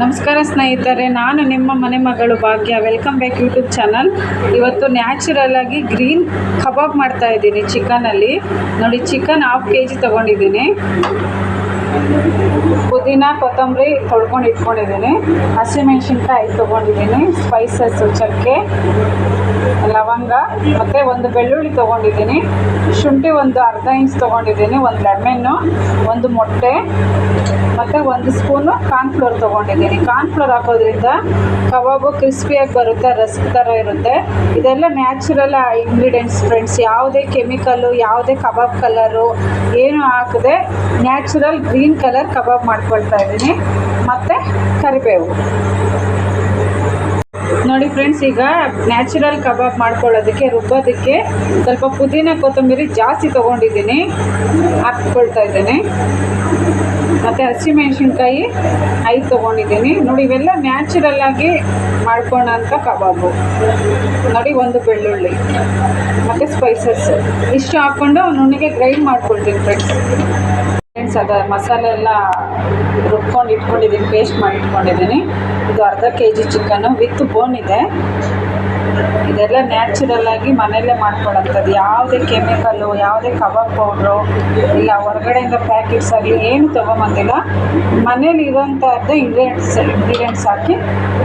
ನಮಸ್ಕಾರ ಸ್ನೇಹಿತರೆ, ನಾನು ನಿಮ್ಮ ಮನೆ ಮಗಳು ಭಾಗ್ಯ. Welcome back YouTube channel. ಇವತ್ತು ನ್ಯಾಚುರಲ್ ಆಗಿ ಗ್ರೀನ್ ಕಬಾಬ್ ಮಾಡ್ತಾ ಇದ್ದೀನಿ ಚಿಕನಲ್ಲಿ. ನೋಡಿ, ಚಿಕನ್ 1/2 kg ತೊಗೊಂಡಿದ್ದೀನಿ. ಪುದೀನ ಕೊತ್ತಂಬರಿ ತೊಳ್ಕೊಂಡು ಇಟ್ಕೊಂಡಿದ್ದೀನಿ. ಹಸಿಮೆಣಸಿನ್ಕಾಯಿ ತೊಗೊಂಡಿದ್ದೀನಿ. ಸ್ಪೈಸಸ್ಸು ಚಕ್ಕೆ, ಲವಂಗ ಮತ್ತು ಒಂದು ಬೆಳ್ಳುಳ್ಳಿ ತೊಗೊಂಡಿದ್ದೀನಿ. ಶುಂಠಿ ಒಂದು ಅರ್ಧ ಇಂಚ್ ತೊಗೊಂಡಿದ್ದೀನಿ. ಒಂದು ಲೆಮನ್ನು, ಒಂದು ಮೊಟ್ಟೆ ಮತ್ತು 1 ಸ್ಪೂನು ಕಾರ್ನ್ಫ್ಲೋರ್ ತೊಗೊಂಡಿದ್ದೀನಿ. ಕಾರ್ನ್ಫ್ಲೋರ್ ಹಾಕೋದ್ರಿಂದ ಕಬಾಬು ಕ್ರಿಸ್ಪಿಯಾಗಿ ಬರುತ್ತೆ, ರಸ್ಕ್ ಥರ ಇರುತ್ತೆ. ಇದೆಲ್ಲ ನ್ಯಾಚುರಲ್ ಇಂಗ್ರೀಡಿಯೆಂಟ್ಸ್ ಫ್ರೆಂಡ್ಸ್. ಯಾವುದೇ ಕೆಮಿಕಲ್ಲು, ಯಾವುದೇ ಕಬಾಬ್ ಕಲರು ಏನು ಹಾಕದೆ ನ್ಯಾಚುರಲ್ ಗ್ರೀನ್ ಕಲರ್ ಕಬಾಬ್ ಮಾಡ್ಕೊಳ್ತಾ ಇದ್ದೀನಿ. ಮತ್ತು ಕರಿಬೇವು. ನೋಡಿ ಫ್ರೆಂಡ್ಸ್, ಈಗ ನ್ಯಾಚುರಲ್ ಕಬಾಬ್ ಮಾಡ್ಕೊಳ್ಳೋದಕ್ಕೆ ರುಬ್ಬೋದಕ್ಕೆ ಸ್ವಲ್ಪ ಪುದೀನ ಕೊತ್ತಂಬರಿ ಜಾಸ್ತಿ ತೊಗೊಂಡಿದ್ದೀನಿ, ಹಾಕ್ಕೊಳ್ತಾ ಇದ್ದೀನಿ. ಮತ್ತು ಹಸಿಮೆಣಸಿನ್ಕಾಯಿ 5 ತೊಗೊಂಡಿದ್ದೀನಿ. ನೋಡಿ, ಇವೆಲ್ಲ ನ್ಯಾಚುರಲ್ ಆಗಿ ಮಾಡ್ಕೊಳ್ಳೋಂಥ ಕಬಾಬು. ನೋಡಿ, ಒಂದು ಬೆಳ್ಳುಳ್ಳಿ ಮತ್ತು ಸ್ಪೈಸಸ್ಸು ಇಷ್ಟು ಹಾಕ್ಕೊಂಡು ನುಣ್ಣಗೆ ಗ್ರೈಂಡ್ ಮಾಡ್ಕೊಳ್ತೀನಿ ಫ್ರೆಂಡ್ಸ್. ಅದು ಮಸಾಲೆ ಎಲ್ಲ ರುಬ್ಕೊಂಡು ಇಟ್ಕೊಂಡಿದ್ದೀನಿ, ಪೇಸ್ಟ್ ಮಾಡಿ ಇಟ್ಕೊಂಡಿದ್ದೀನಿ. ಇದು ಅರ್ಧ kg ಚಿಕನ್ನು ವಿತ್ ಬೋನ್ ಇದೆ. ಇದೆಲ್ಲ ನ್ಯಾಚುರಲ್ ಆಗಿ ಮನೆಯಲ್ಲೇ ಮಾಡ್ಕೊಳ್ಳೋಂಥದ್ದು. ಯಾವುದೇ ಕೆಮಿಕಲ್ಲು, ಯಾವುದೇ ಕಬಾಬ್ ಪೌಡ್ರು ಇಲ್ಲ, ಹೊರಗಡೆಯಿಂದ ಪ್ಯಾಕೆಟ್ಸ್ ಆಗಲಿ ಏನು ತೊಗೊಂಬಂದಿಲ್ಲ. ಮನೇಲಿ ಇರೋಂಥದ್ದು ಇಂಗ್ರೀಡಿಯೆಂಟ್ಸ್ ಹಾಕಿ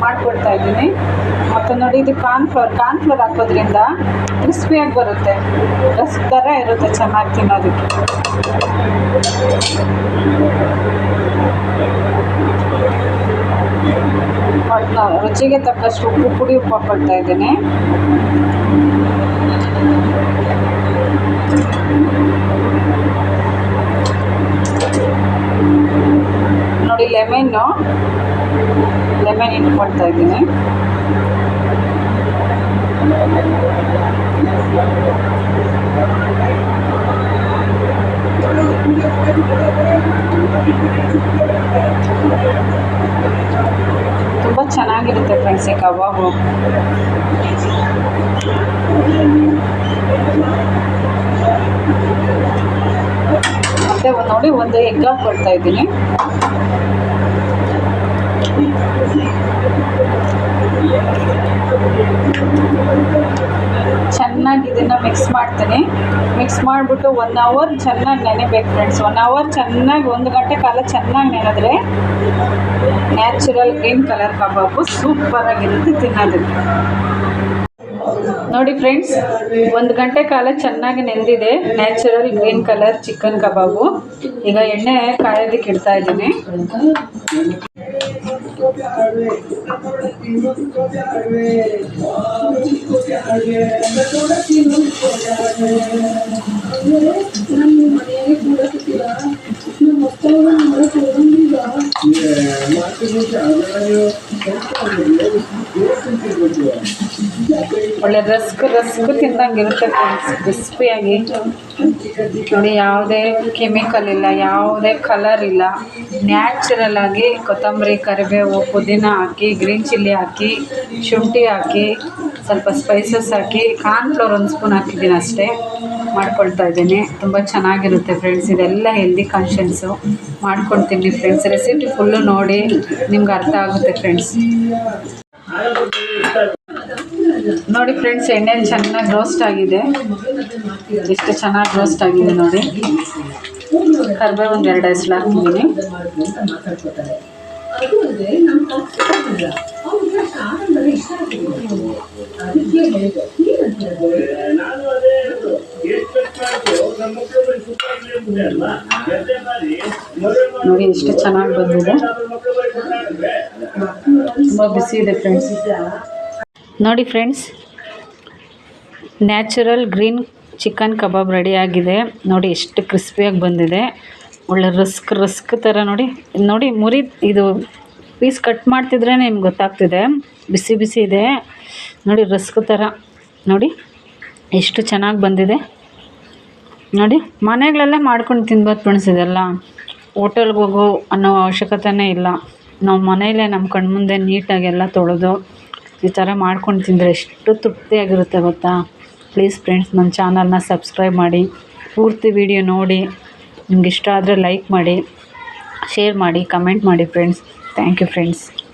ಮಾಡ್ಕೊಳ್ತಾ ಇದ್ದೀನಿ. ಮತ್ತು ನೋಡಿ, ಇದು ಕಾರ್ನ್ಫ್ಲೋರ್ ಹಾಕೋದ್ರಿಂದ ಕ್ರಿಸ್ಪಿಯಾಗಿ ಬರುತ್ತೆ, ರಸ್ಕ್ ಥರ ಇರುತ್ತೆ, ಚೆನ್ನಾಗಿ ತಿನ್ನೋದಕ್ಕೆ. ರುಚಿಗೆ ತಕ್ಕಷ್ಟು ಉಪ್ಪು ಹಾಕ್ಕೊಳ್ತಾ ಇದ್ದೀನಿ. ನೋಡಿ, ಲೆಮನ್ ಇಟ್ಕೊಳ್ತಾ ಇದ್ದೀನಿ. ತುಂಬ ಚೆನ್ನಾಗಿರುತ್ತೆ ಫ್ರೆಂಡ್ಸ್ ಈ ಕಬಾಬು. ಮತ್ತು ನೋಡಿ, ಒಂದು ಎಗ್ ಹಾಕ್ಕೊಳ್ತಾ ಇದ್ದೀನಿ. ಚೆನ್ನಾಗಿ ಇದನ್ನು ಮಿಕ್ಸ್ ಮಾಡ್ತೀನಿ. ಮಿಕ್ಸ್ ಮಾಡಿಬಿಟ್ಟು 1 hour ಚೆನ್ನಾಗಿ ನೆನೆಬೇಕು ಫ್ರೆಂಡ್ಸ್. 1 hour ಚೆನ್ನಾಗಿ, 1 ಗಂಟೆ ಕಾಲ ಚೆನ್ನಾಗಿ ನೆನೆದ್ರೆ ನ್ಯಾಚುರಲ್ ಗ್ರೀನ್ ಕಲರ್ ಕಬಾಬು ಸೂಪರಾಗಿರುತ್ತೆ ತಿನ್ನೋದಕ್ಕೆ. ನೋಡಿ ಫ್ರೆಂಡ್ಸ್, 1 ಗಂಟೆ ಕಾಲ ಚೆನ್ನಾಗಿ ನೆಂದಿದೆ ನ್ಯಾಚುರಲ್ ಗ್ರೀನ್ ಕಲರ್ ಚಿಕನ್ ಕಬಾಬು. ಈಗ ಎಣ್ಣೆ ಕಾಯೋದಕ್ಕೆ ಇಡ್ತಾ ಇದ್ದೀನಿ. ಒಳ್ಳೆ ರಸ್ಕ್ ತಿಂದಂಗೆ ಇರುತ್ತೆ ಫ್ರೆಂಡ್ಸ್, ಕ್ರಿಸ್ಪಿಯಾಗಿ. ನೋಡಿ, ಯಾವುದೇ ಕೆಮಿಕಲ್ ಇಲ್ಲ, ಯಾವುದೇ ಕಲರ್ ಇಲ್ಲ, ನ್ಯಾಚುರಲ್ ಆಗಿ ಕೊತ್ತಂಬರಿ, ಕರಿಬೇವು, ಪುದೀನ ಹಾಕಿ, ಗ್ರೀನ್ ಚಿಲ್ಲಿ ಹಾಕಿ, ಶುಂಠಿ ಹಾಕಿ, ಸ್ವಲ್ಪ ಸ್ಪೈಸಸ್ ಹಾಕಿ, ಕಾರ್ನ್ಫ್ಲೋರ್ 1 ಸ್ಪೂನ್ ಹಾಕಿದ್ದೀನಿ ಅಷ್ಟೇ. ಮಾಡ್ಕೊಳ್ತಾ ಇದ್ದೀನಿ. ತುಂಬ ಚೆನ್ನಾಗಿರುತ್ತೆ ಫ್ರೆಂಡ್ಸ್. ಇದೆಲ್ಲ ಹೆಲ್ದಿ ಕಾನ್ಷಿಯನ್ಸು. ಮಾಡ್ಕೊಂಡು ತಿನ್ನಿ ಫ್ರೆಂಡ್ಸ್. ರೆಸಿಪಿ ಫುಲ್ಲು ನೋಡಿ, ನಿಮ್ಗೆ ಅರ್ಥ ಆಗುತ್ತೆ ಫ್ರೆಂಡ್ಸ್. ನೋಡಿ ಫ್ರೆಂಡ್ಸ್, ಎಣ್ಣೆಲಿ ಚೆನ್ನಾಗಿ ರೋಸ್ಟ್ ಆಗಿದೆ. ಎಷ್ಟು ಚೆನ್ನಾಗಿ ರೋಸ್ಟ್ ಆಗಿದೆ ನೋಡಿ. ಕರಿಬೇವು ಒಂದು 2 ಹೆಸರು ಹಾಕಿದ್ದೀನಿ. ನೋಡಿ, ಎಷ್ಟು ಚೆನ್ನಾಗಿ ಬಂದಿದೆ. ತುಂಬ ಬಿಸಿ ಇದೆ ಫ್ರೆಂಡ್ಸ್. ನೋಡಿ ಫ್ರೆಂಡ್ಸ್, ನ್ಯಾಚುರಲ್ ಗ್ರೀನ್ ಚಿಕನ್ ಕಬಾಬ್ ರೆಡಿಯಾಗಿದೆ. ನೋಡಿ, ಎಷ್ಟು ಕ್ರಿಸ್ಪಿಯಾಗಿ ಬಂದಿದೆ. ಒಳ್ಳೆ ರಸ್ಕ್ ಥರ ನೋಡಿ. ನೋಡಿ, ಇದು ಪೀಸ್ ಕಟ್ ಮಾಡ್ತಿದ್ರೆ ನಿಮ್ಗೆ ಗೊತ್ತಾಗ್ತಿದೆ, ಬಿಸಿ ಇದೆ ನೋಡಿ. ರಸ್ಕ್ ಥರ ನೋಡಿ, ಎಷ್ಟು ಚೆನ್ನಾಗಿ ಬಂದಿದೆ ನೋಡಿ. ಮನೆಗಳಲ್ಲೇ ಮಾಡ್ಕೊಂಡು ತಿನ್ಬೋದು ಫ್ರೆಂಡ್ಸ್. ಇದೆಲ್ಲ ಹೋಟೆಲ್ಗೆ ಹೋಗೋ ಅನ್ನೋ ಅವಶ್ಯಕತೆನೇ ಇಲ್ಲ. ನಾವು ಮನೆಯಲ್ಲೇ ನಮ್ಮ ಕಣ್ಮುಂದೆ ನೀಟಾಗೆಲ್ಲ ತೊಳೆದು ಈ ಥರ ಮಾಡ್ಕೊಂಡು ತಿಂದರೆ ಎಷ್ಟು ತೃಪ್ತಿಯಾಗಿರುತ್ತೆ ಗೊತ್ತಾ. ಪ್ಲೀಸ್ ಫ್ರೆಂಡ್ಸ್, ನನ್ನ ಚಾನಲ್ನ ಸಬ್ಸ್ಕ್ರೈಬ್ ಮಾಡಿ, ಪೂರ್ತಿ ವಿಡಿಯೋ ನೋಡಿ. ನಿಮ್ಗೆ ಇಷ್ಟ ಆದರೆ ಲೈಕ್ ಮಾಡಿ, ಶೇರ್ ಮಾಡಿ, ಕಮೆಂಟ್ ಮಾಡಿ ಫ್ರೆಂಡ್ಸ್. Thank you friends.